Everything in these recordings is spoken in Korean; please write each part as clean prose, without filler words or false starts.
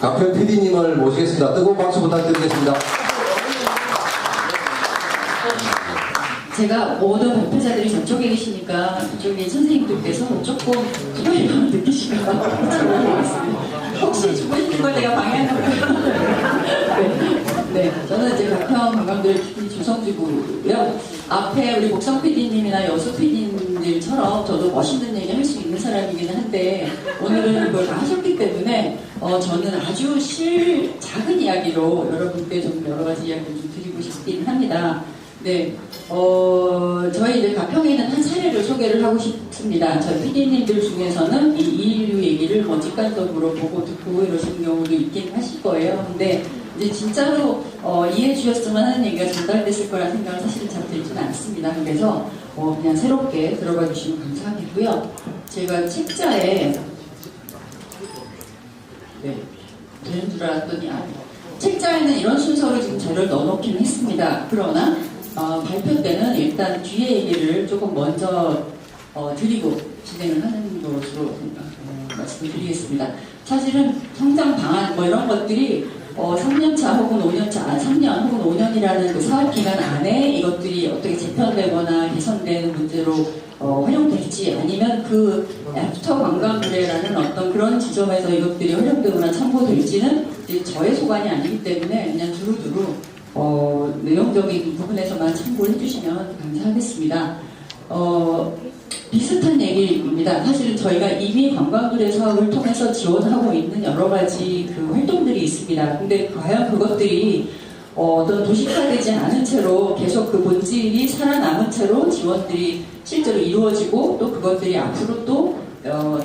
박현 PD님을 모시겠습니다. 뜨거운 박수 부탁드리겠습니다. 제가 모든 발표자들이 저쪽에 계시니까 그쪽에 선생님들께서 조금 소외감을 느끼실까 모르겠습니다. 혹시 주무시는 걸 내가 방해하는 건가요? 네, 저는 이제 가평 관광들 PD 조성주고요. 앞에 우리 목성 PD님이나 여수 PD님들처럼 저도 멋있는 얘기 할 수 있는 사람이기는 한데 오늘은 그걸 다 하셨기 때문에 저는 아주 작은 이야기로 여러분께 좀 여러 가지 이야기를 좀 드리고 싶긴 합니다. 네, 저희 이제 가평에 있는 한 사례를 소개를 하고 싶습니다. 저희 PD님들 중에서는 이 인류 얘기를 뭐 직관적으로 보고 듣고 이러시는 경우도 있긴 하실 거예요. 근데 이제 진짜로 이해해 주셨으면 하는 얘기가 전달됐을 거라는 생각은 사실은 잘 들지는 않습니다. 그래서 그냥 새롭게 들어가 주시면 감사하겠고요. 제가 책자에 되는 줄 알았더니 책자에는 이런 순서로 지금 자료를 넣어놓긴 했습니다. 그러나 발표 때는 일단 뒤에 얘기를 조금 먼저 드리고 진행을 하는 것으로 말씀을 드리겠습니다. 사실은 성장 방안 뭐 이런 것들이 3년차 혹은 5년차, 3년 혹은 5년이라는 그 사업 기간 안에 이것들이 어떻게 재편되거나 개선되는 문제로 활용될지 아니면 그 애프터 관광거래라는 어떤 그런 지점에서 이것들이 활용되거나 참고될지는 이제 저의 소관이 아니기 때문에 그냥 두루두루 내용적인 부분에서만 참고를 해주시면 감사하겠습니다. 비슷한 얘기입니다. 사실은 저희가 이미 관광거래 사업을 통해서 지원하고 있는 여러 가지 그 활동들이 있습니다. 근데 과연 그것들이 어떤 도식화되지 않은 채로 계속 그 본질이 살아남은 채로 지원들이 실제로 이루어지고 또 그것들이 앞으로 또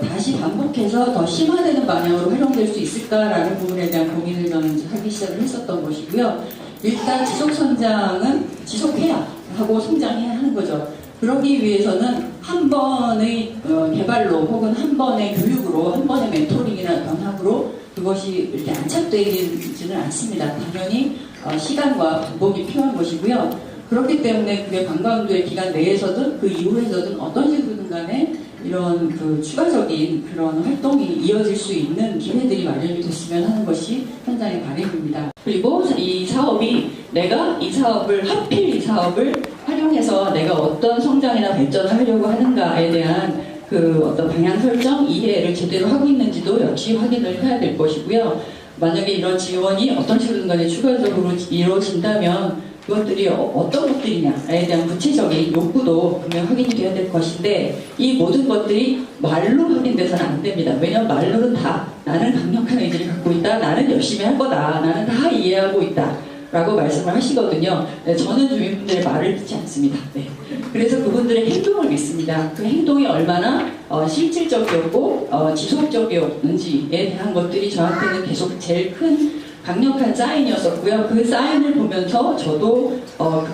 다시 반복해서 더 심화되는 방향으로 활용될 수 있을까라는 부분에 대한 고민을 저는 하기 시작을 했었던 것이고요. 일단 지속성장은 지속해야 하고 성장해야 하는 거죠. 그러기 위해서는 한 번의 개발로 혹은 한 번의 교육으로 한 번의 멘토링이나 변학으로 그것이 이렇게 안착되지는 않습니다. 당연히 시간과 방법이 필요한 것이고요. 그렇기 때문에 그게 관광도의 기간 내에서든 그 이후에서든 어떤 식으로든 간에 이런 그 추가적인 그런 활동이 이어질 수 있는 기회들이 마련이 됐으면 하는 것이 현장의 바람입니다. 그리고 이 사업이 내가 이 사업을 하필 이 사업을 활용해서 내가 어떤 성장이나 발전을 하려고 하는가에 대한 그 어떤 방향 설정, 이해를 제대로 하고 있는지도 역시 확인을 해야 될 것이고요. 만약에 이런 지원이 어떤 식으로든 간에 추가적으로 이루어진다면 그것들이 어떤 것들이냐에 대한 구체적인 욕구도 분명 확인이 되어야 될 것인데 이 모든 것들이 말로 확인돼서는 안 됩니다. 왜냐하면 말로는 다 나는 강력한 의지를 갖고 있다, 나는 열심히 할 거다, 나는 다 이해하고 있다 라고 말씀을 하시거든요. 네, 저는 주민분들의 말을 믿지 않습니다. 네. 그래서 그분들의 행동을 믿습니다. 그 행동이 얼마나 실질적이었고 지속적이었는지에 대한 것들이 저한테는 계속 제일 큰 강력한 사인이었었고요. 그 사인을 보면서 저도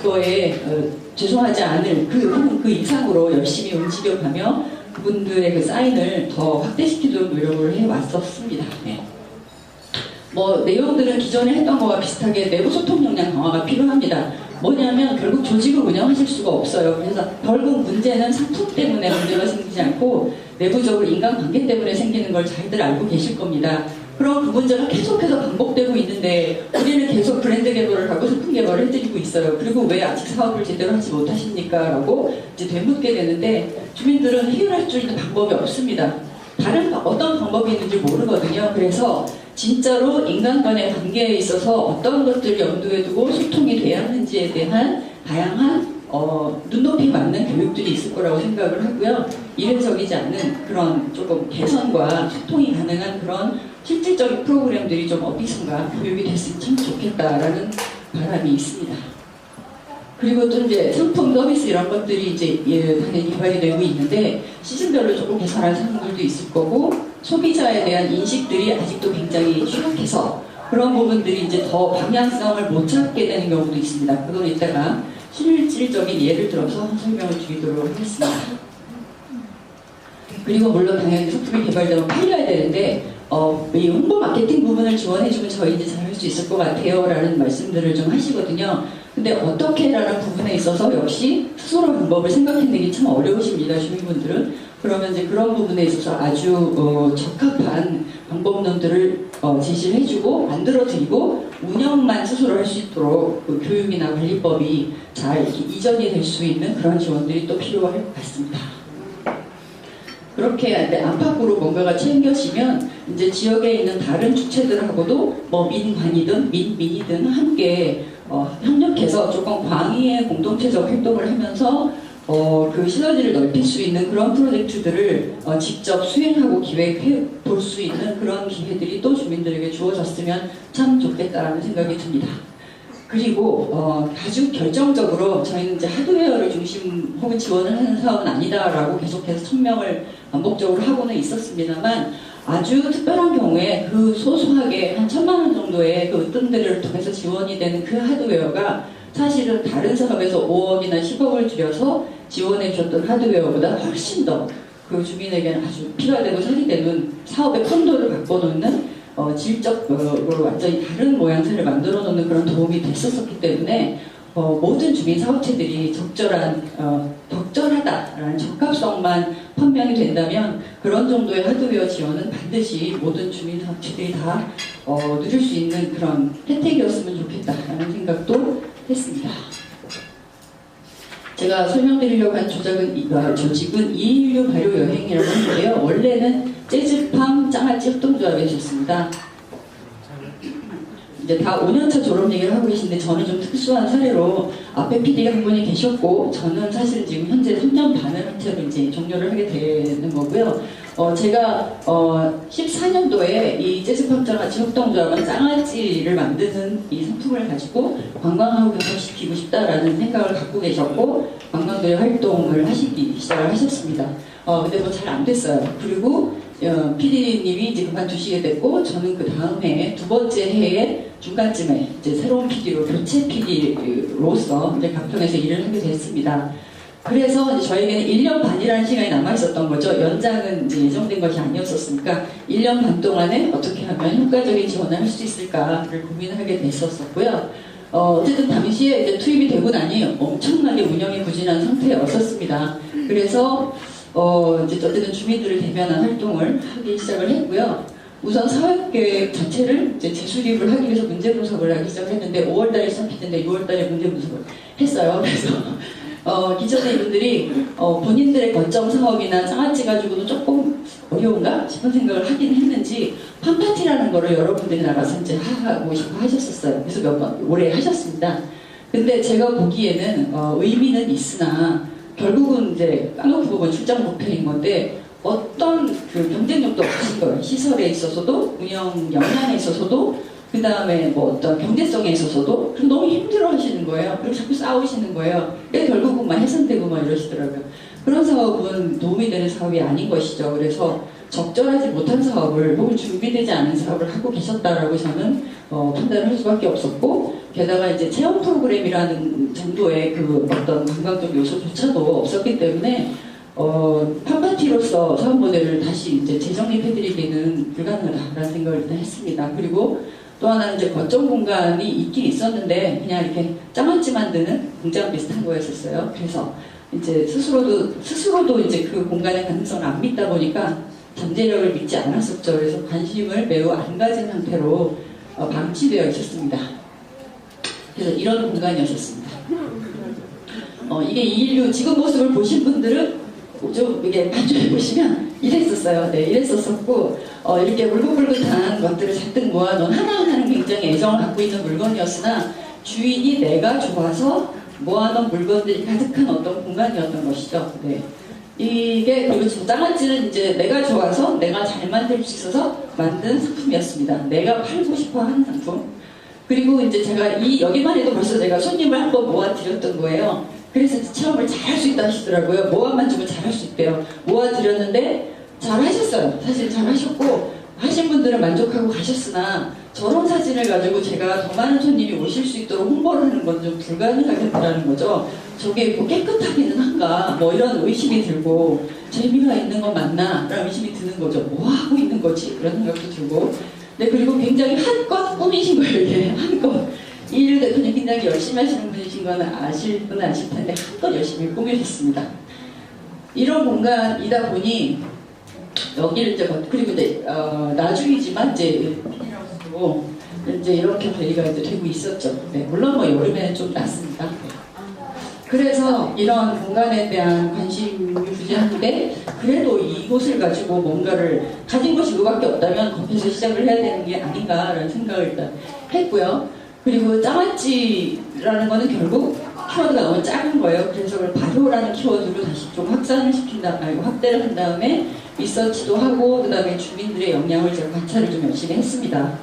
그거에 죄송하지 않을 혹은 그 이상으로 열심히 움직여가며 그분들의 그 사인을 더 확대시키도록 노력을 해왔었습니다. 네. 내용들은 기존에 했던 거와 비슷하게 내부 소통 역량 강화가 필요합니다. 뭐냐면 결국 조직을 운영하실 수가 없어요. 그래서 결국 문제는 상품 때문에 문제가 생기지 않고 내부적으로 인간관계 때문에 생기는 걸 잘들 알고 계실 겁니다. 그럼 그 문제가 계속해서 반복되고 있는데 우리는 계속 브랜드 개발을 하고 상품 개발을 해드리고 있어요. 그리고 왜 아직 사업을 제대로 하지 못하십니까? 라고 이제 되묻게 되는데 주민들은 해결할 수 있는 방법이 없습니다. 다른 어떤 방법이 있는지 모르거든요. 그래서 진짜로 인간 간의 관계에 있어서 어떤 것들을 염두에 두고 소통이 돼야 하는지에 대한 다양한 눈높이 맞는 교육들이 있을 거라고 생각을 하고요. 이례적이지 않은 그런 조금 개선과 소통이 가능한 그런 실질적인 프로그램들이 좀 어디선가 교육이 됐으면 참 좋겠다라는 바람이 있습니다. 그리고 또 이제 상품, 서비스 이런 것들이 이제 당연히 개발이 되고 있는데 시즌별로 조금 개선할 상품들도 있을 거고 소비자에 대한 인식들이 아직도 굉장히 취약해서 그런 부분들이 이제 더 방향성을 못 찾게 되는 경우도 있습니다. 그건 이따가 실질적인 예를 들어서 설명을 드리도록 하겠습니다. 그리고 물론 당연히 상품이 개발되면 팔려야 되는데 이 홍보 마케팅 부분을 지원해주면 저희 이제 잘 할 수 있을 것 같아요 라는 말씀들을 좀 하시거든요. 근데 어떻게 라는 부분에 있어서 역시 스스로 방법을 생각해내기 참 어려우십니다. 주민분들은. 그러면 이제 그런 부분에 있어서 아주 적합한 방법론들을 제시를 해주고 만들어드리고 운영만 스스로 할 수 있도록 그 교육이나 관리법이 잘 이렇게 이전이 될 수 있는 그런 지원들이 또 필요할 것 같습니다. 그렇게 안팎으로 뭔가가 챙겨지면 이제 지역에 있는 다른 주체들하고도 뭐 민관이든 민민이든 함께 협력해서 조금 광의의 공동체적 활동을 하면서 그 시너지를 넓힐 수 있는 그런 프로젝트들을 직접 수행하고 기획해 볼 수 있는 그런 기회들이 또 주민들에게 주어졌으면 참 좋겠다라는 생각이 듭니다. 그리고 아주 결정적으로 저희는 이제 하드웨어를 중심 혹은 지원을 하는 사업은 아니다라고 계속해서 천명을 반복적으로 하고는 있었습니다만 아주 특별한 경우에 그 소소하게 한 1,000만 원 정도의 그 으뜸들을 통해서 지원이 되는 그 하드웨어가 사실은 다른 사업에서 5억이나 10억을 들여서 지원해 주셨던 하드웨어보다 훨씬 더 그 주민에게는 아주 피가 되고 살이 되는 사업의 콘도를 바꿔놓는 질적으로 완전히 다른 모양새를 만들어 놓는 그런 도움이 됐었기 때문에 모든 주민 사업체들이 적절하다라는 적합성만 판명이 된다면 그런 정도의 하드웨어 지원은 반드시 모든 주민 사업체들이 다 누릴 수 있는 그런 혜택이었으면 좋겠다라는 생각도 했습니다. 제가 설명드리려고 한 조직은 216 발효 여행이라고 하는데요. 원래는 재즈팜 짱아찌 협동조합이셨습니다. 이제 다 5년차 졸업 얘기를 하고 계신데 저는 좀 특수한 사례로 앞에 PD가 한 분이 계셨고 저는 사실 지금 현재 3년 반을 한 채로 이제 종료를 하게 되는 거고요. 제가 14년도에 이 재즈팜 짱아찌 협동조합은 짱아찌를 만드는 이 상품을 가지고 관광하고 결합시키고 싶다라는 생각을 갖고 계셨고 관광도의 활동을 하시기 시작을 하셨습니다. 근데 뭐 잘 안 됐어요. 그리고 PD님이 이제 그만두시게 됐고 저는 그 다음 해에 두 번째 해에 중간쯤에 이제 새로운 PD로 교체 PD로서 이제 가평에서 일을 하게 됐습니다. 그래서 이제 저에게는 1년 반이라는 시간이 남아 있었던 거죠. 연장은 이제 예정된 것이 아니었었으니까 1년 반 동안에 어떻게 하면 효과적인 지원을 할 수 있을까를 고민하게 됐었고요. 어쨌든 당시에 이제 투입이 되고 나니 엄청나게 운영이 부진한 상태였었습니다. 그래서 이제 어쨌든 주민들을 대변한 활동을 하기 시작을 했고요. 우선 사회계획 자체를 이제 재수립을 하기 위해서 문제 분석을 하기 시작했는데 5월달에 시작했는데 6월달에 문제 분석을 했어요. 그래서 기존의 이분들이 본인들의 거점 사업이나 짱아찌 가지고도 조금 어려운가 싶은 생각을 하긴 했는지 팜파티라는 거를 여러분들이 나가서 이제 하고 싶어 하셨었어요. 그래서 몇 번 오래 하셨습니다. 근데 제가 보기에는 의미는 있으나 결국은 이제 까놓고 보면 출장 목표인 건데 어떤 그 경쟁력도 없으신 거예요. 시설에 있어서도 운영 역량에 있어서도 그 다음에 뭐 어떤 경제성에 있어서도 너무 힘들어 하시는 거예요. 그리고 자꾸 싸우시는 거예요. 그래서 결국은 막 해산되고 막 이러시더라고요. 그런 사업은 도움이 되는 사업이 아닌 것이죠. 그래서 적절하지 못한 사업을 혹은 준비되지 않은 사업을 하고 계셨다라고 저는 판단을 할 수밖에 없었고 게다가 이제 체험 프로그램이라는 정도의 그 어떤 관광적 요소조차도 없었기 때문에 팜파티로서 사업 모델을 다시 이제 재정립해드리기는 불가능하다라는 생각을 일단 했습니다. 그리고 또 하나는 이제 거점 공간이 있긴 있었는데 그냥 이렇게 짱아찌 만드는 공장 비슷한 거였었어요. 그래서 이제 스스로도 이제 그 공간의 가능성을 안 믿다 보니까 잠재력을 믿지 않았었죠. 그래서 관심을 매우 안 가진 상태로 방치되어 있었습니다. 그래서 이런 공간이었습니다. 이게 216 지금 모습을 보신 분들은 좀 이게 반주해 보시면 이랬었어요. 네, 이랬었었고 이렇게 울긋불긋한 것들을 잔뜩 모아놓은 하나하나는 굉장히 애정을 갖고 있는 물건이었으나 주인이 내가 좋아서 모아놓은 물건들이 가득한 어떤 공간이었던 것이죠. 네. 이게 그리고 짱아찌는 이제 내가 좋아서 내가 잘 만들 수 있어서 만든 상품이었습니다. 내가 팔고 싶어 하는 상품. 그리고 이제 제가 여기만 해도 벌써 제가 손님을 한번 모아드렸던 거예요. 그래서 체험을 잘 할 수 있다 하시더라고요. 모아만 주면 잘 할 수 있대요. 모아드렸는데 잘 하셨어요. 사실 잘 하셨고 하신 분들은 만족하고 가셨으나 저런 사진을 가지고 제가 더 많은 손님이 오실 수 있도록 홍보를 하는 건 좀 불가능하겠다는 거죠. 저게 뭐 깨끗하기는 한가 뭐 이런 의심이 들고 재미가 있는 건 맞나 라는 의심이 드는 거죠. 뭐 하고 있는 거지? 그런 생각도 들고 네, 그리고 굉장히 한껏 꾸미신 거예요. 이게 한껏 이일 대표님 굉장히 열심히 하시는 분이신 거는 아실 분은 아실 텐데 한껏 열심히 꾸미셨습니다. 이런 공간이다 보니 여기를 이제 그리고 이제 나중이지만 이제 피디라고 이제 이렇게 관리가 이제 되고 있었죠. 네, 물론 뭐 여름에는 좀 낫습니다. 그래서 이런 공간에 대한 관심이 부재한데 그래도 이곳을 가지고 뭔가를 가진 것이 그거밖에 없다면 거기서 시작을 해야 되는 게 아닌가라는 생각을 일단 했고요. 그리고 짜맞지라는 거는 결국 키워드가 너무 작은 거예요. 그래서 그걸 발효라는 키워드로 다시 좀 확산을 시킨다, 아니고 확대를 한 다음에 리서치도 하고 그 다음에 주민들의 역량을 제가 관찰을 좀 열심히 했습니다.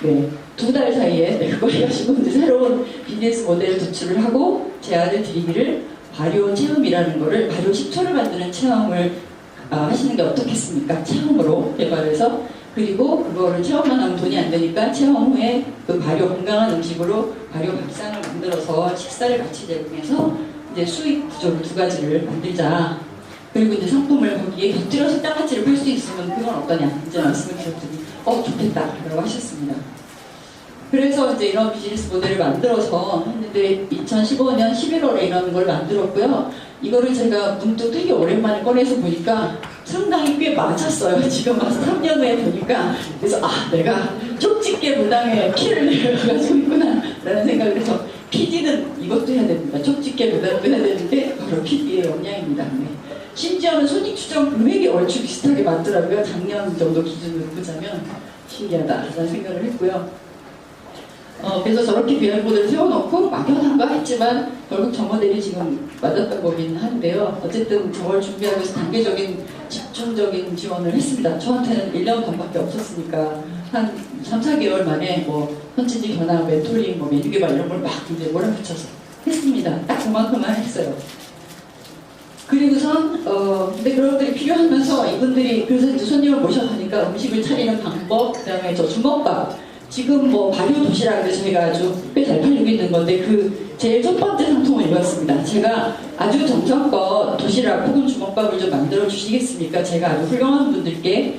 네, 2달 사이에 그걸 해가지고 이제 새로운 비즈니스 모델을 도출을 하고 제안을 드리기를 발효 체험이라는 거를 발효 식초를 만드는 체험을 하시는 게 어떻겠습니까? 체험으로 개발해서 그리고 그거를 체험만 하면 돈이 안 되니까 체험 후에 그 발효 건강한 음식으로 발효 밥상을 만들어서 식사를 같이 제공해서 이제 수익 구조를 2가지를 만들자. 그리고 이제 상품을 거기에 곁들여서 장아찌를 팔 수 있으면 그건 어떠냐 이제 말씀을 드렸더니 좋겠다라고 하셨습니다. 그래서 이제 이런 비즈니스 모델을 만들어서 했는데 2015년 11월에 이런 걸 만들었고요. 이거를 제가 문득 되게 오랜만에 꺼내서 보니까 상당히 꽤 맞았어요. 지금 와서 3년 후에 보니까. 그래서 내가 쪽집게 무당에 피를 내려가지고 있구나 라는 생각을 해서 PD는 이것도 해야 됩니다. 쪽집게 무당도 해야 되는데 바로 PD의 역량입니다. 네. 심지어는 손익 추정 금액이 얼추 비슷하게 맞더라고요. 작년 정도 기준으로 보자면 신기하다라는 생각을 했고요. 그래서 저렇게 비할 모델을 세워놓고 막연한가 했지만 결국 저 모델이 지금 맞았던 거긴 한데요. 어쨌든 저걸 준비하기 위해서 단계적인 집중적인 지원을 했습니다. 저한테는 1년 반밖에 없었으니까 한 3, 4개월 만에 뭐 선진지 변화, 멘토링, 뭐 메뉴 개발 이런 걸 막 이제 몰아붙여서 했습니다. 딱 그만큼만 했어요. 그리고선 근데 그런 것들이 필요하면서 이분들이 그래서 이제 손님을 모셔가니까 음식을 차리는 방법, 그다음에 저 주먹밥 지금 뭐 발효 도시락을 저희가 아주 꽤 잘 팔리고 있는 건데 그 제일 첫 번째 상품은 이거였습니다. 제가 아주 정성껏 도시락 혹은 주먹밥을 좀 만들어 주시겠습니까? 제가 아주 훌륭한 분들께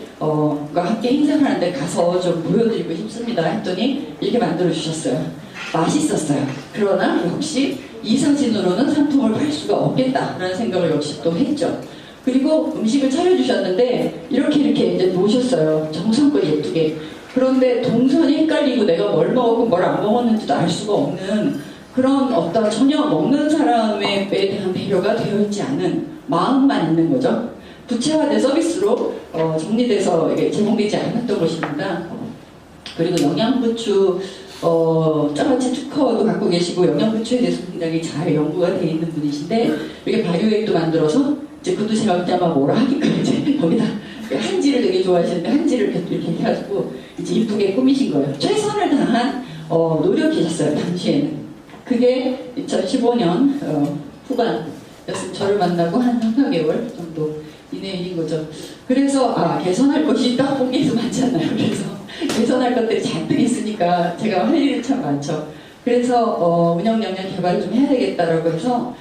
함께 행사를 하는데 가서 좀 보여드리고 싶습니다. 했더니 이렇게 만들어 주셨어요. 맛있었어요. 그러나 역시 이 사진으로는 상품을 팔 수가 없겠다라는 생각을 역시 또 했죠. 그리고 음식을 차려주셨는데 이렇게 이제 놓으셨어요. 정성껏 예쁘게. 그런데 동선이 헷갈리고 내가 뭘 먹었고 뭘 안 먹었는지도 알 수가 없는 그런 어떤 전혀 먹는 사람에 대한 배려가 되어 있지 않은 마음만 있는 거죠. 구체화된 서비스로 정리돼서 이게 제공되지 않았던 것입니다. 그리고 영양부추 짜맞치 특허도 갖고 계시고 영양부추에 대해서 굉장히 잘 연구가 되어 있는 분이신데 이렇게 발효액도 만들어서 이제 그도 제가 그때 아마 뭐라 하니까 이제 거기다 한지를 되게 좋아하시는데 한지를 이렇게 해가지고 이제 이쁘게 꾸미신 거예요. 최선을 다한 노력이셨어요. 당시에는. 그게 2015년 후반이었으면 저를 만나고 한 3, 4개월 정도 이내인 거죠. 그래서 개선할 것이 딱 보기에도 많지 않나요? 그래서 개선할 것들이 잔뜩 있으니까 제가 할 일이 참 많죠. 그래서 운영 역량 개발을 좀 해야 되겠다라고 해서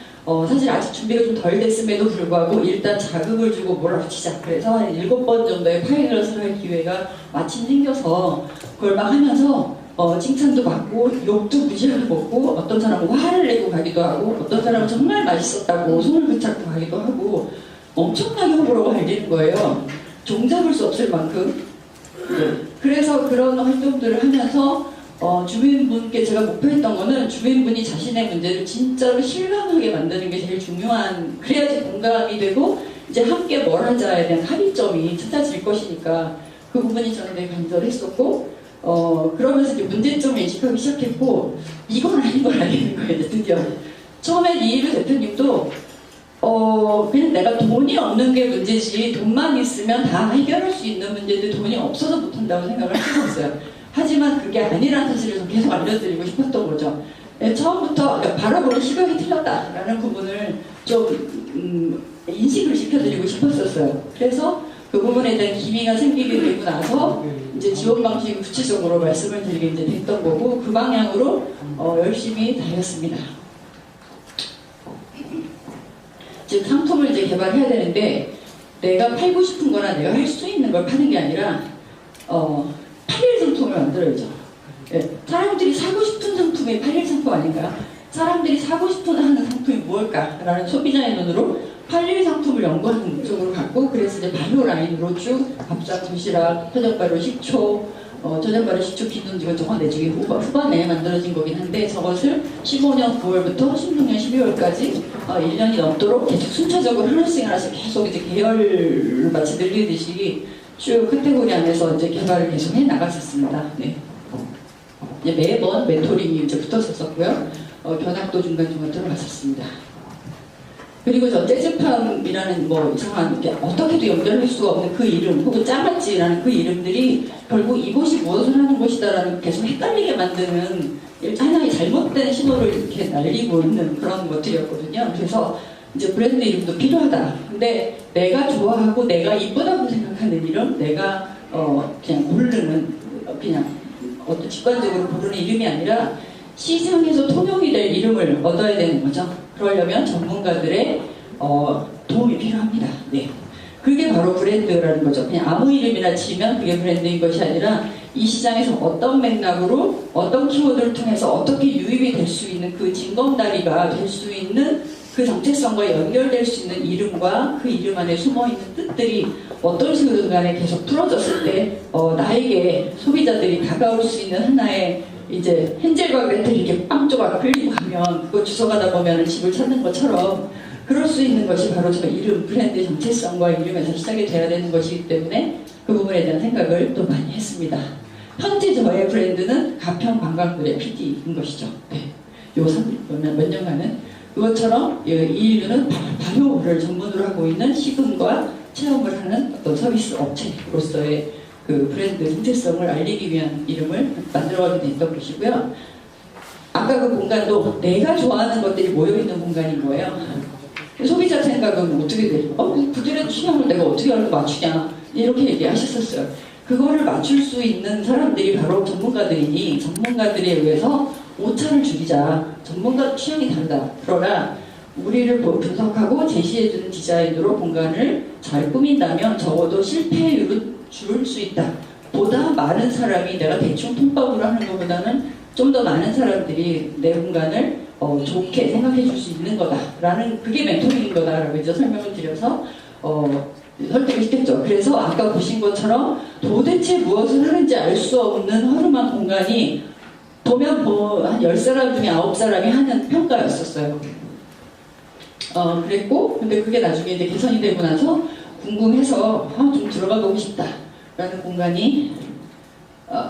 사실 아직 준비가 좀 덜 됐음에도 불구하고 일단 자극을 주고 몰아붙이자. 그래서 한 7번 정도의 파일럿을 할 기회가 마침 생겨서 그걸 막 하면서 칭찬도 받고 욕도 무지하게 먹고 어떤 사람은 화를 내고 가기도 하고 어떤 사람은 정말 맛있었다고 손을 붙잡고 가기도 하고 엄청나게 호불호가 갈리는 거예요. 종잡을 수 없을 만큼. 그래서 그런 활동들을 하면서 주민분께 제가 목표했던 거는 주민분이 자신의 문제를 진짜로 실감하게 만드는 게 제일 중요한, 그래야지 공감이 되고 이제 함께 뭘 하자에 대한 합의점이 찾아질 것이니까 그 부분이 저는 되게 간절했었고 그러면서 이제 문제점을 인식하기 시작했고 이건 아닌 걸 알게 된 거예요. 이제 드디어 처음엔 이일우 대표님도 그냥 내가 돈이 없는 게 문제지 돈만 있으면 다 해결할 수 있는 문제인데 돈이 없어서 못한다고 생각을 했었어요. 하지만 그게 아니라는 사실을 좀 계속 알려드리고 싶었던 거죠. 네, 처음부터 그러니까 바라보는 시각이 틀렸다라는 부분을 좀 인식을 시켜드리고 싶었었어요. 그래서 그 부분에 대한 기미가 생기게 되고 나서 이제 지원 방식을 구체적으로 말씀을 드리게 이제 됐던 거고 그 방향으로 열심히 달렸습니다. 즉 상품을 이제 개발해야 되는데 내가 팔고 싶은 거나 내가 할 수 있는 걸 파는 게 아니라 팔릴 상품을 만들어야죠. 네, 사람들이 사고 싶은 상품이 팔릴 상품 아닌가요? 사람들이 사고 싶은 하는 상품이 무엇일까라는 소비자의 눈으로 팔릴 상품을 연구하는 쪽으로 갔고, 그래서 이제 발효 라인으로 쭉 밥상, 도시락, 토전발효 식초, 토전발효 식초 기준 지금 저건 내주기 후반에 만들어진 거긴 한데, 저것을 15년 9월부터 16년 12월까지 1년이 넘도록 계속 순차적으로 하나씩 계속 이제 계열을 마치 늘리듯이 쭉 카테고리 안에서 이제 개발을 계속 해 나갔었습니다. 네. 이제 매번 멘토링이 이제 붙었었고요. 견학도 중간중간 들어갔었습니다. 그리고 저 재즈팜이라는 뭐 이상한 이렇게 어떻게도 연결할 수가 없는 그 이름 혹은 짜맞지라는 그 이름들이 결국 이곳이 무엇을 하는 곳이다라는 계속 헷갈리게 만드는 하나의 잘못된 신호를 이렇게 날리고 있는 그런 것들이었거든요. 그래서 이제 브랜드 이름도 필요하다. 근데 내가 좋아하고 내가 이쁘다고 생각하는 이름, 내가 그냥 고르는 그냥 어떤 직관적으로 고르는 이름이 아니라 시장에서 통용이 될 이름을 얻어야 되는 거죠. 그러려면 전문가들의 도움이 필요합니다. 네. 그게 바로 브랜드라는 거죠. 그냥 아무 이름이나 치면 그게 브랜드인 것이 아니라 이 시장에서 어떤 맥락으로 어떤 키워드를 통해서 어떻게 유입이 될 수 있는 그 징검다리가 될 수 있는 그 정체성과 연결될 수 있는 이름과 그 이름 안에 숨어있는 뜻들이 어떤 식으로 간에 계속 풀어졌을 때 나에게 소비자들이 다가올 수 있는 하나의 이제 헨젤과 그레텔이 이렇게 빵 조각 흘리고 가면 그거 주워가다 보면 집을 찾는 것처럼 그럴 수 있는 것이 바로 저 이름, 브랜드 정체성과 이름에서 시작이 돼야 되는 것이기 때문에 그 부분에 대한 생각을 또 많이 했습니다. 현재 저의 브랜드는 가평 관광들의 PD인 것이죠. 네. 요 몇 년간은 그것처럼 이 인류는 발효를 전문으로 하고 있는 식음과 체험을 하는 어떤 서비스 업체로서의 그 브랜드 정체성을 알리기 위한 이름을 만들어가게 됐던 것이고요. 아까 그 공간도 내가 좋아하는 것들이 모여있는 공간인 거예요. 소비자 생각은 어떻게 돼? 그들의 취향을 내가 어떻게 알고 맞추냐? 이렇게 얘기하셨었어요. 그거를 맞출 수 있는 사람들이 바로 전문가들이니 전문가들에 의해서 오차를 줄이자. 전문가 취향이 다르다. 그러나 우리를 분석하고 제시해주는 디자인으로 공간을 잘 꾸민다면 적어도 실패율은 줄일 수 있다. 보다 많은 사람이 내가 대충 통밥으로 하는 것보다는 좀 더 많은 사람들이 내 공간을 좋게 생각해 줄 수 있는 거다라는 그게 멘토링인 거다라고 이제 설명을 드려서 설득을 시켰죠. 그래서 아까 보신 것처럼 도대체 무엇을 하는지 알 수 없는 허름한 공간이 보면 한 10사람 중에 9사람이 하는 평가였었어요. 그랬고 근데 그게 나중에 이제 개선이 되고 나서 궁금해서 좀 들어가 보고 싶다라는 공간이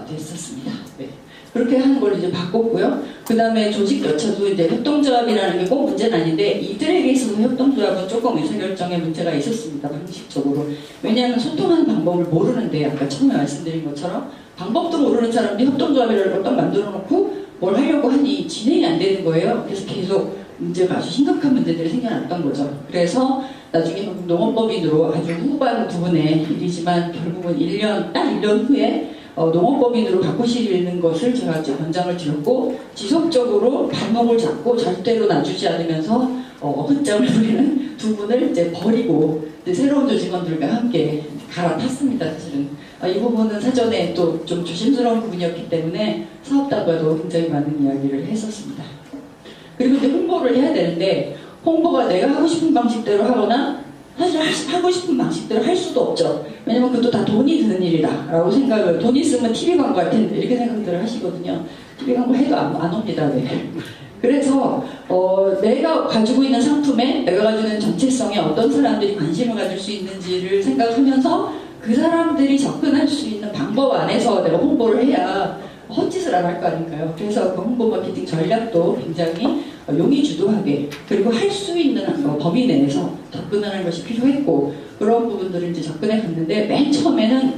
됐었습니다. 네. 그렇게 하는 걸 이제 바꿨고요. 그 다음에 조직 여차도 이제 협동조합이라는 게 꼭 문제는 아닌데 이들에게 있어서 협동조합은 조금 의사결정에 문제가 있었습니다. 방식적으로. 왜냐하면 소통하는 방법을 모르는데 아까 처음에 말씀드린 것처럼 방법도 모르는 사람들이 협동조합이라는 걸 딱 만들어 놓고 뭘 하려고 하니 진행이 안 되는 거예요. 그래서 계속 문제가 아주 심각한 문제들이 생겨났던 거죠. 그래서 나중에 농업법인으로 아주 후반 부분의 일이지만 결국은 딱 1년 후에 농업법인으로 바꾸시는 것을 제가 이제 권장을 드렸고 지속적으로 발목을 잡고 절대로 놔주지 않으면서 헛장을 부리는 두 분을 이제 버리고 이제 새로운 조직원들과 함께 갈아탔습니다. 사실은 이 부분은 사전에 또 좀 조심스러운 부분이었기 때문에 사업단과도 굉장히 많은 이야기를 했었습니다. 그리고 이제 홍보를 해야 되는데 홍보가 내가 하고 싶은 방식대로 하거나 사실 하고 싶은 방식대로 할 수도 없죠. 왜냐면 그것도 다 돈이 드는 일이다 라고 생각을 돈 있으면 TV 광고 할 텐데 이렇게 생각들을 하시거든요. TV 광고 해도 안 옵니다. 네. 그래서 내가 가지고 있는 상품에 내가 가지고 있는 정체성에 어떤 사람들이 관심을 가질 수 있는지를 생각하면서 그 사람들이 접근할 수 있는 방법 안에서 내가 홍보를 해야 헛짓을 안 할 거 아닌가요? 그래서 그 홍보 마케팅 전략도 굉장히 용의주도하게 그리고 할 수 있는 범위 내에서 접근하는 것이 필요했고 그런 부분들을 이제 접근해 갔는데 맨 처음에는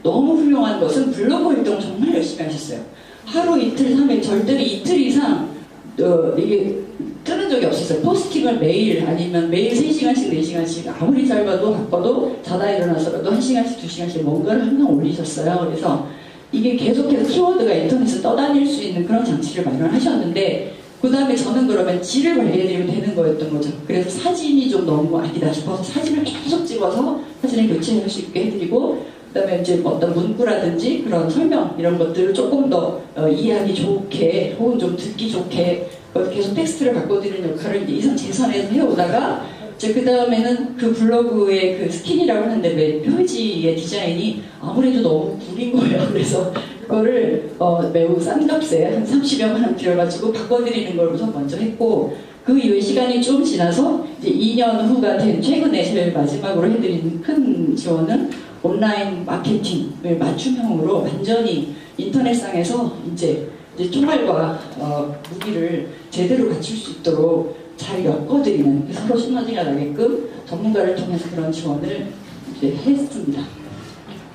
너무 훌륭한 것은 블로그 활동을 정말 열심히 하셨어요. 하루 이틀 3일 절대로 이틀 이상 이게 뜨는 적이 없었어요. 포스팅을 매일 아니면 매일 3시간씩 4시간씩 아무리 짧아도 바빠도 자다 일어나서라도 1시간씩 2시간씩 뭔가를 항상 올리셨어요. 그래서 이게 계속해서 키워드가 인터넷에 떠다닐 수 있는 그런 장치를 마련하셨는데 그 다음에 저는 그러면 질을 관리해드리면 되는 거였던 거죠. 그래서 사진이 좀 너무 아니다 싶어서 사진을 계속 찍어서 사진을 교체할 수 있게 해드리고 그 다음에 이제 어떤 문구라든지 그런 설명 이런 것들을 조금 더 이해하기 좋게 혹은 좀 듣기 좋게 계속 텍스트를 바꿔드리는 역할을 이제 이상 재선에서 해오다가 이제 그 다음에는 그 블로그의 그 스킨이라고 하는데 맨 표지의 디자인이 아무래도 너무 구린 거예요. 그래서 그거를 매우 싼 값에 한 30여만 원 들여가지고 바꿔드리는 걸 우선 먼저 했고, 그 이후에 시간이 좀 지나서 이제 2년 후가 된 최근에 제일 마지막으로 해드린 큰 지원은 온라인 마케팅을 맞춤형으로 완전히 인터넷상에서 이제 총알과 무기를 제대로 갖출 수 있도록 잘 엮어드리는, 서로 시너지가 나게끔 전문가를 통해서 그런 지원을 이제 했습니다.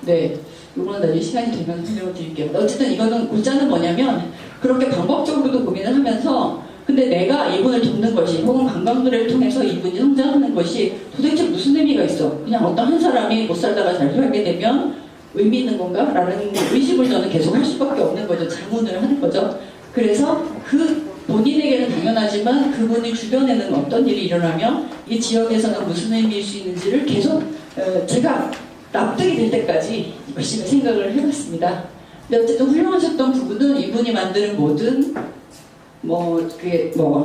네, 이거는 나중에 시간이 되면 설명을 드릴게요. 어쨌든 이거는 골자는 뭐냐면, 그렇게 방법적으로도 고민을 하면서 근데 내가 이분을 돕는 것이 혹은 관광들을 통해서 이분이 성장하는 것이 도대체 무슨 의미가 있어? 그냥 어떤 한 사람이 못 살다가 잘 살게 되면 의미 있는 건가? 라는 의심을 저는 계속 할 수밖에 없는 거죠. 자문을 하는 거죠. 그래서 그 본인에게는 당연하지만 그분의 주변에는 어떤 일이 일어나면 이 지역에서는 무슨 의미일 수 있는지를 계속 제가 납득이 될 때까지 열심히 생각을 해봤습니다. 근데 어쨌든 훌륭하셨던 부분은 이분이 만드는 모든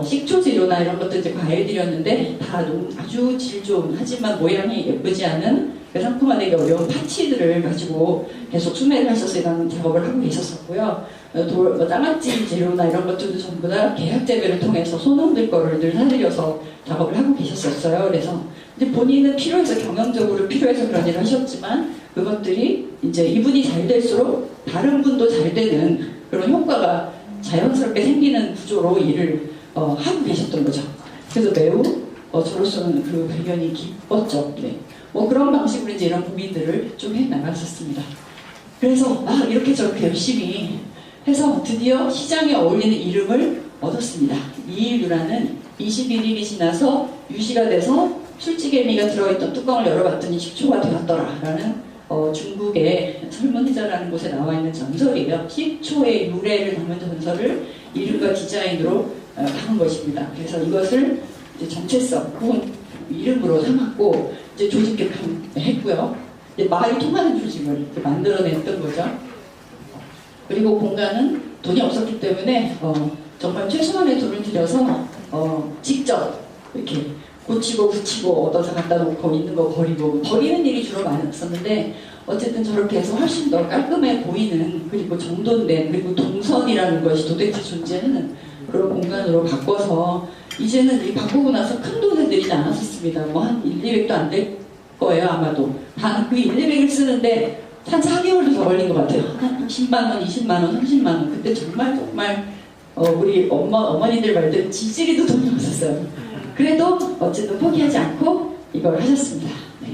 식초 재료나 이런 것들 이제 과일들이었는데 다 아주 질 좋은, 하지만 모양이 예쁘지 않은 상품화되기 어려운 파치들을 가지고 계속 수매를 하셔서 이런 작업을 하고 계셨었고요. 장아찌 재료나 이런 것들도 전부 다 계약 재배를 통해서 손님들 거를 늘 사들여서 작업을 하고 계셨었어요. 그래서 이제 본인은 필요해서, 경영적으로 필요해서 그런 일을 하셨지만 그것들이 이제 이분이 잘 될수록 다른 분도 잘 되는 그런 효과가 자연스럽게 생기는 구조로 일을 하고 계셨던 거죠. 그래서 매우 저로서는 그 발견이 기뻤죠. 네. 그런 방식으로 이제 이런 고민들을 좀 해나갔었습니다. 그래서 이렇게 저렇게 열심히 해서 드디어 시장에 어울리는 이름을 얻었습니다. 이유라는 21일이 지나서 유시가 돼서 술찌개미가 들어있던 뚜껑을 열어봤더니 식초가 되었더라라는 중국의 설문회자라는 곳에 나와 있는 전설이에요. 식초의 유래를 담은 전설을 이름과 디자인으로 담은 것입니다. 그래서 이것을 이제 정체성 혹은 이름으로 삼았고 이제 조직 개편했고요. 이제 말이 통하는 조직을 만들어냈던 거죠. 그리고 공간은 돈이 없었기 때문에 정말 최소한의 돈을 들여서 직접 이렇게 고치고 붙이고 얻어서 갖다 놓고 있는 거 버리고, 버리는 일이 주로 많았었는데 어쨌든 저렇게 해서 훨씬 더 깔끔해 보이는, 그리고 정돈된, 그리고 동선이라는 것이 도대체 존재하는 그런 공간으로 바꿔서 이제는 바꾸고 나서 큰 돈을 들이지 않았었습니다. 한 1, 200도 안 될 거예요 아마도. 단 그 1, 200을 쓰는데 한 4개월도 더 걸린 것 같아요. 한 10만원, 20만원, 30만원. 그때 정말 우리 어머니들 말대로 지지리도 돈이 없었어요. 그래도 어쨌든 포기하지 않고 이걸 하셨습니다. 네.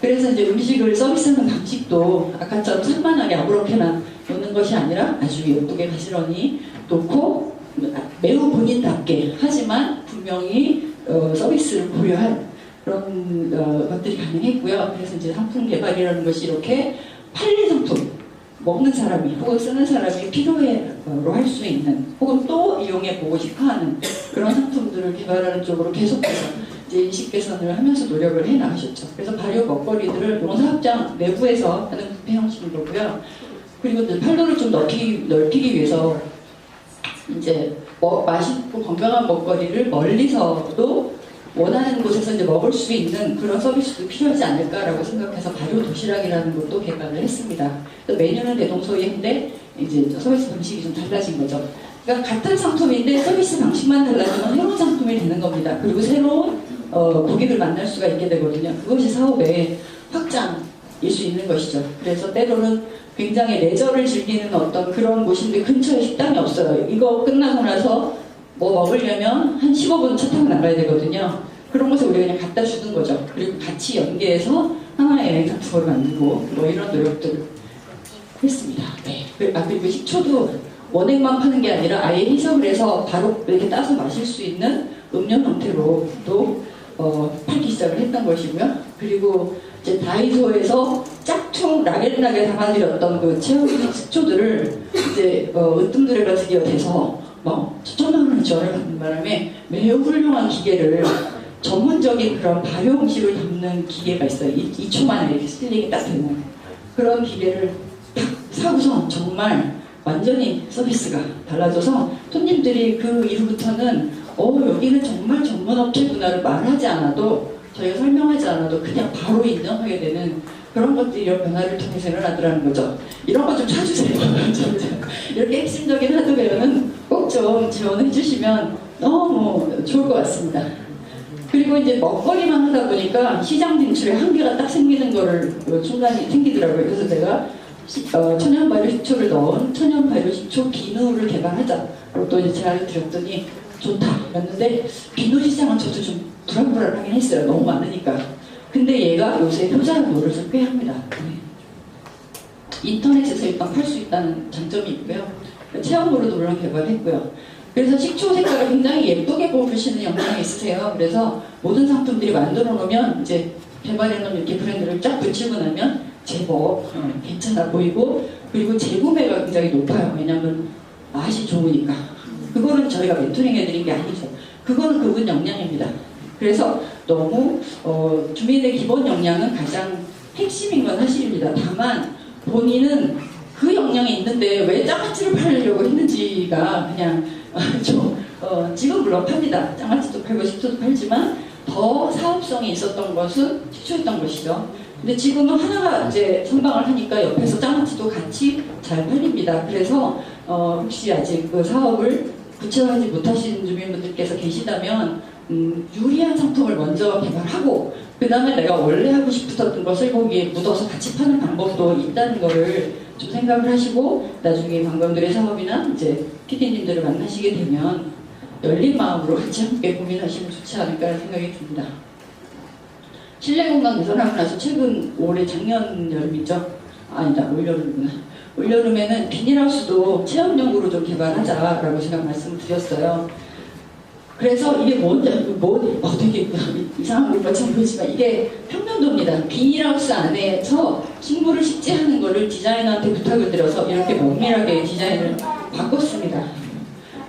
그래서 이제 음식을 서비스하는 방식도 아까처럼 산만하게 아무렇게나 놓는 것이 아니라 아주 예쁘게 가지런히 놓고 매우 본인답게, 하지만 분명히 서비스를 고려한 그런 것들이 가능했고요. 그래서 이제 상품 개발이라는 것이 이렇게 팔린 상품, 먹는 사람이 혹은 쓰는 사람이 필요해로 할 수 있는, 혹은 또 이용해보고 싶어하는 그런 상품들을 개발하는 쪽으로 계속해서 이제 인식 개선을 하면서 노력을 해나가셨죠. 그래서 발효 먹거리들을 농사업장 내부에서 하는 부패 형식으로고요. 그리고 이제 판로를 좀 넓히기 위해서 이제 맛있고 건강한 먹거리를 멀리서도 원하는 곳에서 이제 먹을 수 있는 그런 서비스도 필요하지 않을까라고 생각해서 발효 도시락이라는 것도 개발을 했습니다. 메뉴는 대동소이한데 이제 서비스 방식이 좀 달라진 거죠. 그러니까 같은 상품인데 서비스 방식만 달라지면 새로운 상품이 되는 겁니다. 그리고 새로운 고객을 만날 수가 있게 되거든요. 그것이 사업의 확장일 수 있는 것이죠. 그래서 때로는 굉장히 레저를 즐기는 어떤 그런 곳인데 근처에 식당이 없어요. 이거 끝나고 나서 뭐 먹으려면 한 15분 차 타고 나가야 되거든요. 그런 곳에 우리가 그냥 갖다 주는 거죠. 그리고 같이 연계해서 하나의 여행 상품을 만들고 이런 노력들을 했습니다. 네. 그리고 식초도 원액만 파는 게 아니라 아예 희석을 해서 바로 이렇게 따서 마실 수 있는 음료 형태로도 팔기 시작을 했던 것이고요. 그리고 이제 다이소에서 짝퉁 라겔라게 담아드렸던 그 체험식 식초들을 이제 으뜸드레가 드디어 돼서 천만 원을 지원을 받는 바람에 매우 훌륭한 기계를, 전문적인 그런 발효 음식을 담는 기계가 있어요. 2초만에 이렇게 슬링이 딱 되는 그런 기계를 딱 사고서 정말 완전히 서비스가 달라져서 손님들이 그 이후부터는 여기는 정말 전문업체구나를 말하지 않아도 저희가 설명하지 않아도 그냥 바로 인정하게 되는 그런 것들이 이런 변화를 통해서 일어나더라는 거죠. 이런 거 좀 찾으세요. 이렇게 핵심적인 하드웨어는 꼭 좀 지원해 주시면 너무 좋을 것 같습니다. 그리고 이제 먹거리만 하다 보니까 시장 진출에 한계가 딱 생기는 거를 순간이 생기더라고요. 그래서 제가 천연 발효 식초를 넣은 천연 발효 식초 비누를 개발하자고 또 이제 제안을 드렸더니 좋다 그랬는데 비누 시장은 저도 좀 불안불안하긴 했어요. 너무 많으니까. 근데 얘가 요새 효자는 노릇을 꽤 합니다. 인터넷에서 일단 팔 수 있다는 장점이 있고요. 체험으로도 물론 개발했고요. 그래서 식초 색깔을 굉장히 예쁘게 뽑으시는 역량이 있으세요. 그래서 모든 상품들이 만들어 놓으면 이제 개발해 놓은 이렇게 브랜드를 쫙 붙이고 나면 제법 괜찮아 보이고 그리고 재구매가 굉장히 높아요. 왜냐하면 맛이 좋으니까. 그거는 저희가 멘토링 해드린 게 아니죠. 그거는 그분 역량입니다. 그래서 너무 주민의 기본 역량은 가장 핵심인 건 사실입니다. 다만 본인은 그 역량이 있는데 왜 장아찌를 팔려고 했는지가 그냥 지금 물론 팝니다. 장아찌도 팔고 식초도 팔지만 더 사업성이 있었던 것은 식초였던 것이죠. 근데 지금은 하나가 이제 선방을 하니까 옆에서 장아찌도 같이 잘 팔립니다. 그래서 혹시 아직 그 사업을 구체화하지 못하신 주민분들께서 계시다면 유리한 상품을 먼저 개발하고 그 다음에 내가 원래 하고 싶었던 것을 거기에 묻어서 같이 파는 방법도 있다는 거를 좀 생각을 하시고 나중에 관광들의 사업이나 이제 PD님들을 만나시게 되면 열린 마음으로 같이 함께 고민하시면 좋지 않을까 생각이 듭니다. 실내 공간 개선하고 나서 최근 올해 작년 여름이죠? 아니다 올여름이구나. 올여름에는 비닐하우스도 체험용으로 좀 개발하자라고 제가 말씀을 드렸어요. 그래서 이게 되게 이상한 것처럼 보이지만 이게 평면도입니다. 비닐하우스 안에서 식물을 식재하는 거를 디자이너한테 부탁을 드려서 이렇게 면밀하게 디자인을 바꿨습니다.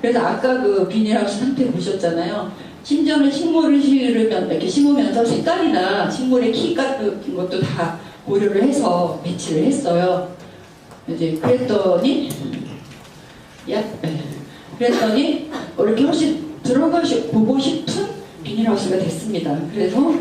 그래서 아까 그 비닐하우스 상태 보셨잖아요. 심지어는 식물을 이렇게 심으면서 색깔이나 식물의 키 같은 것도 다 고려를 해서 배치를 했어요. 이제 그랬더니 이렇게 훨씬 보고 싶은 비닐하우스가 됐습니다. 그래서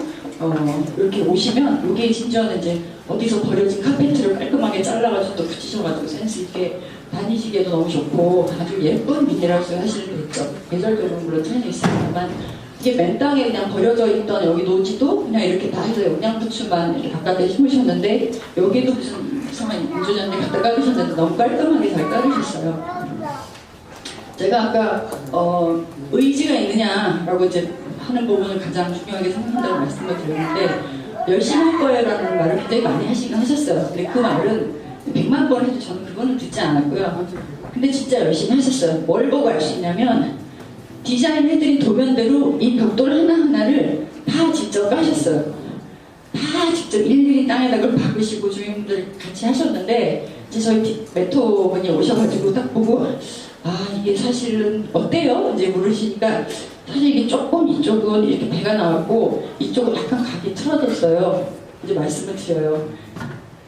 이렇게 오시면 여기 심지어는 이제 어디서 버려진 카페트를 깔끔하게 잘라가지고 또 붙이셔가지고 센스 있게 다니시기에도 너무 좋고 아주 예쁜 비닐하우스가 사실 됐죠. 계절적으로 물론 차이는 있습니다만 이게 맨 땅에 그냥 버려져 있던 여기 노지도 그냥 이렇게 다 해서 영양부추만 이렇게 바깥에 심으셨는데 여기도 무슨 이상한 인조잔디 갖다 깔으셨는데 너무 깔끔하게 잘 깔으셨어요. 제가 아까 의지가 있느냐라고 이제 하는 부분을 가장 중요하게 생각한다고 말씀을 드렸는데 열심히 할 거예요라는 말을 굉장히 많이 하셨어요. 근데 그 말은 100만 번 해도 저는 그거는 듣지 않았고요. 근데 진짜 열심히 하셨어요. 뭘 보고 알 수 있냐면 디자인해드린 도면대로 이 벽돌 하나하나를 다 직접 까셨어요. 다 직접 일일이 땅에다 그걸 박으시고 주민분들 같이 하셨는데 이제 저희 메토분이 오셔가지고 딱 보고 이게 사실은 어때요? 이제 물으시니까 사실 이게 조금 이쪽은 이렇게 배가 나왔고 이쪽은 약간 각이 틀어졌어요. 이제 말씀을 드려요.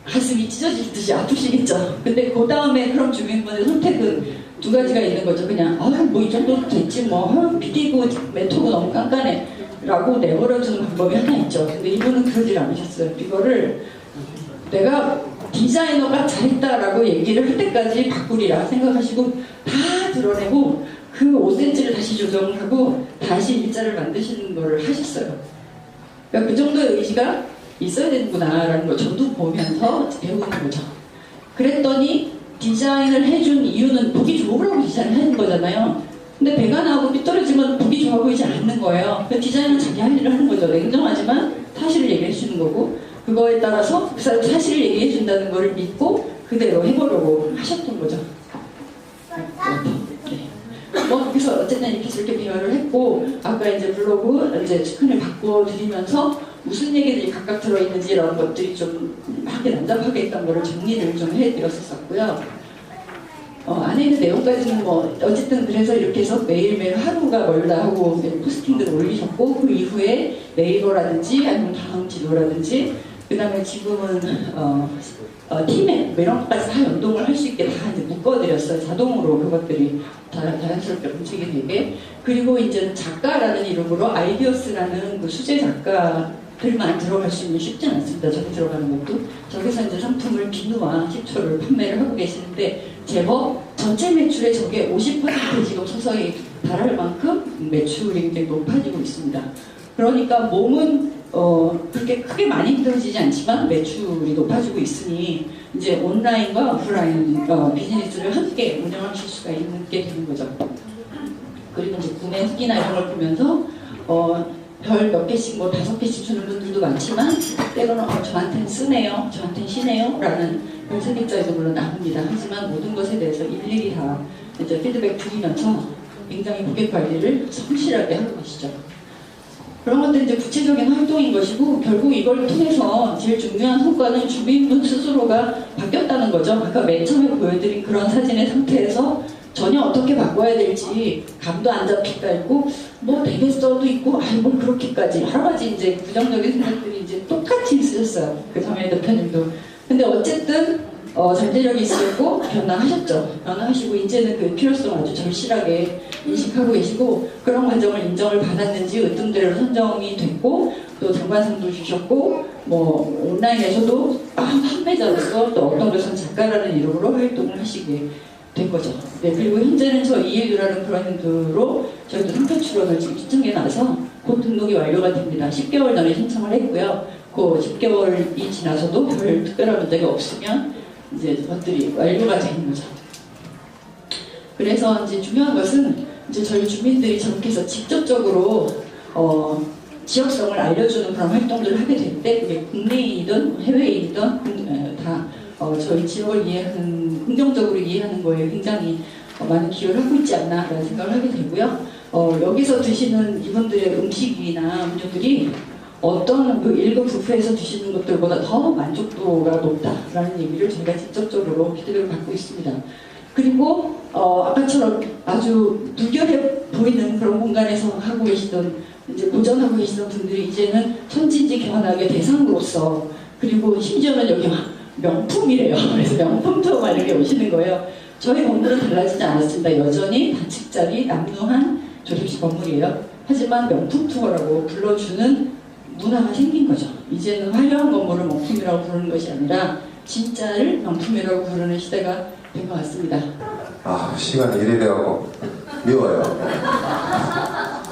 가슴이 찢어질 듯이 아프시겠죠. 근데 그 다음에 그럼 주민분의 선택은 두 가지가 있는 거죠. 그냥 뭐 이 정도는 됐지 뭐 비디고 메토고 너무 깐깐해 라고 내버려두는 방법이 하나 있죠. 근데 이분은 그러질 않으셨어요. 이거를 내가 디자이너가 잘했다라고 얘기를 할 때까지 바꾸리라 생각하시고 다 드러내고 그 5cm를 다시 조정을 하고 다시 일자를 만드시는 걸 하셨어요. 그러니까 그 정도의 의지가 있어야 되는구나라는 걸 저도 보면서 배우는 거죠. 그랬더니 디자인을 해준 이유는 보기 좋으라고 디자인을 하는 거잖아요. 근데 배가 나오고 삐뚤어지면 보기 좋아 보이지 않는 거예요. 그 디자인은 자기 할 일을 하는 거죠. 냉정하지만 사실을 얘기해 주는 거고 그거에 따라서 그 사람 사실을 얘기해 준다는 걸 믿고 그대로 해보려고 하셨던 거죠. 그래서 어쨌든 이렇게 저렇게 비교를 했고 아까 이제 블로그 이제 스크린을 바꿔드리면서 무슨 얘기들이 각각 들어있는지 이런 것들이 좀 막 난잡하게 있던 거를 정리를 좀 해드렸었고요. 안에 있는 내용까지는 뭐 어쨌든 그래서 이렇게 해서 매일매일 하루가 멀다 하고 포스팅들을 올리셨고 그 이후에 네이버라든지 아니면 다음 지도라든지 그 다음에 지금은 팀에 이런 것까지 다 연동을 할 수 있게 다 이제 묶어드렸어요. 자동으로 그것들이 자연스럽게 움직이게 되게. 그리고 이제 작가라는 이름으로 아이디어스라는 그 수제 작가 들만 들어갈 수 있는 쉽지 않습니다. 저기 들어가는 것도. 저기서 이제 상품을 비누와 식초를 판매를 하고 계시는데 제법 전체 매출의 저게 50% 지금 서서히 달할 만큼 매출이 굉장히 높아지고 있습니다. 그러니까 몸은 그렇게 크게 많이 힘들어지지 않지만 매출이 높아지고 있으니 이제 온라인과 오프라인 비즈니스를 함께 운영하실 수가 있게 되는 거죠. 그리고 이제 구매 후기나 이런 걸 보면서 별 몇 개씩 뭐 5개씩 주는 분들도 많지만 때로는 저한테는 쓰네요, 저한테는 쉬네요 라는 별 3개짜리도 물론 나옵니다. 하지만 모든 것에 대해서 일일이 다 이제 피드백 드리면서 굉장히 고객 관리를 성실하게 하고 계시죠. 그런 것들이 이제 구체적인 활동인 것이고 결국 이걸 통해서 제일 중요한 성과는 주민분 스스로가 바뀌었다는 거죠. 아까 맨 처음에 보여드린 그런 사진의 상태에서 전혀 어떻게 바꿔야 될지 감도 안 잡힐까 있고 뭐 되겠어도 있고 아이 뭘 그렇게까지 여러 가지 이제 부정적인 생각들이 이제 똑같이 있으셨어요. 그 전에 대표님도. 근데 어쨌든 잠재력이 있었고 변화하셨죠. 변화하시고 이제는 그 필요성을 아주 절실하게 인식하고 계시고 그런 과정을 인정을 받았는지 으뜸대로 선정이 됐고 또 장관상도 주셨고 뭐 온라인에서도 판매자로서 또 어떤 것은 작가라는 이름으로 활동을 하시게 된 거죠. 네, 그리고 현재는 저 이해규라는 브랜드로 저희도 상표 출원을 지금 신청해 놔서 곧 등록이 완료가 됩니다. 10개월 전에 신청을 했고요. 그 10개월이 지나서도 별 특별한 문제가 없으면 이제 그것들이 완료가 되는 거죠. 그래서 이제 중요한 것은 이제 저희 주민들이 저렇게 해서 직접적으로 지역성을 알려주는 그런 활동들을 하게 될 때 그게 국내인이든 해외인이든 다 저희 지역을 이해하는, 긍정적으로 이해하는 거에 굉장히 많은 기여를 하고 있지 않나라는 생각을 하게 되고요. 여기서 드시는 이분들의 음식이나 음료들이 어떤 그 1급 뷔페에서 드시는 것들보다 더 만족도가 높다라는 얘기를 저희가 직접적으로 피드백을 받고 있습니다. 그리고 아까처럼 아주 무결해 보이는 그런 공간에서 하고 계시던 이제 도전하고 계시던 분들이 이제는 천지지 개헌학의 대상으로서 그리고 심지어는 여기 막 명품이래요. 그래서 명품 투어가 이렇게 오시는 거예요. 저희 건물은 달라지지 않았습니다. 여전히 단층짜리 남루한 조립식 건물이에요. 하지만 명품 투어라고 불러주는 문화가 생긴 거죠. 이제는 화려한 건물을 명품이라고 부르는 것이 아니라 진짜를 명품이라고 부르는 시대가 된 것 같습니다. 시간이 이래 돼가고 미워요.